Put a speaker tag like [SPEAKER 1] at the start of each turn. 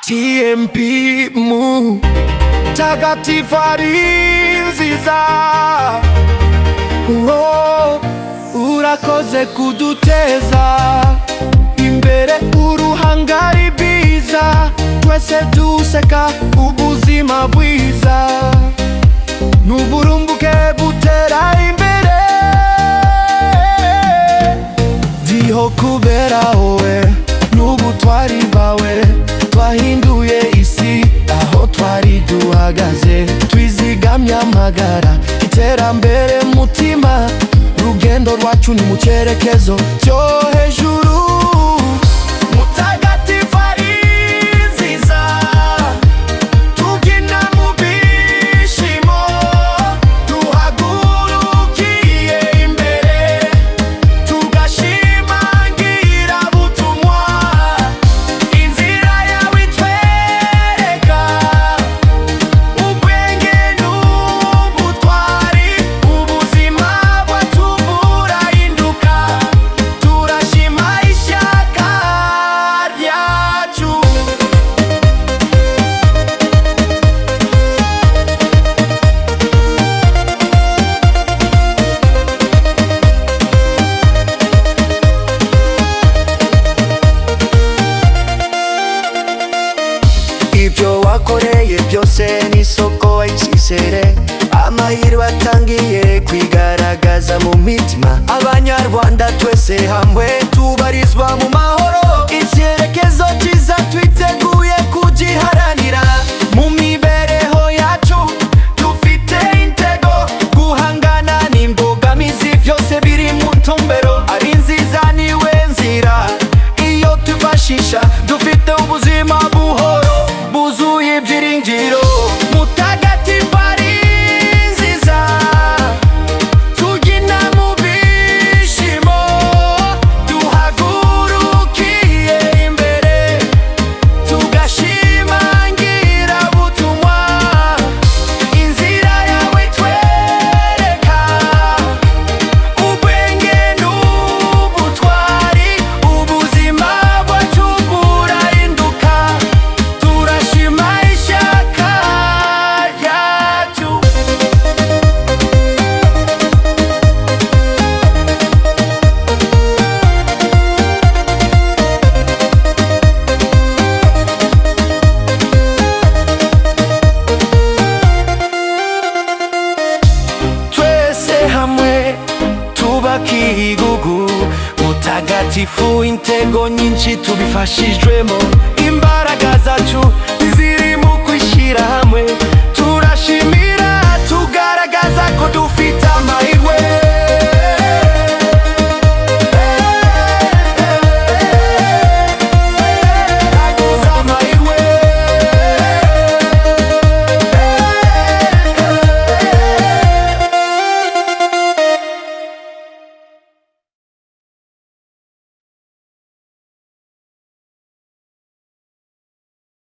[SPEAKER 1] TMP mu tagatifu ari nziza. Urakoze kuduteza imbere, uruhangari biza, twese duseka ubuzima bwiza, n'uburumbuke butera imbere. Ndiho kubera wowe n'ubutwari bwawe, twahinduye isi aho twari duhagaze, twizigamye amagara, iterambere mutima, urugendo rwacu ni mu cyerekezo cyo hejuru. Mutagatifu ari nziza, tubyina mu byishimo, duhagurukiye imbere, tugashimangira butumwa, inzira yawe itwereka ubwenge n'ubutwari, ubuzima bwacu burahinduka, turashima ishyaka ryacu. Ibyo wakoreye byose ni isoko y'icyizere, amahirwe atangiye kwigaragaza mu mitima, abanyarwanda twese hamwe tubarizwa mu mahoro, icyerekezo cyiza twiteguye kugiharanira. Mu mibereho yacu dufite intego, guhangana n'imbogamizi byose biri mu ntumbero, ari nziza niwe nzira iyo twifashisha, dufite ubuzima buhoro buzuye ibyiringiro. Mutagatifu ari nziza, tubyina mu byishimo, duhagurukiye imbere, tugashimangira butumwa, inzira yawe itwereka ubwenge n'ubutwari, ubuzima bwacu burahinduka, turashima ishyaka ryacu. Twese hamwe twubaka igihugu mutagatifu, intego nyinshi tubifashijwemo, imbaraga zacu ziri mu kwishyira hamwe,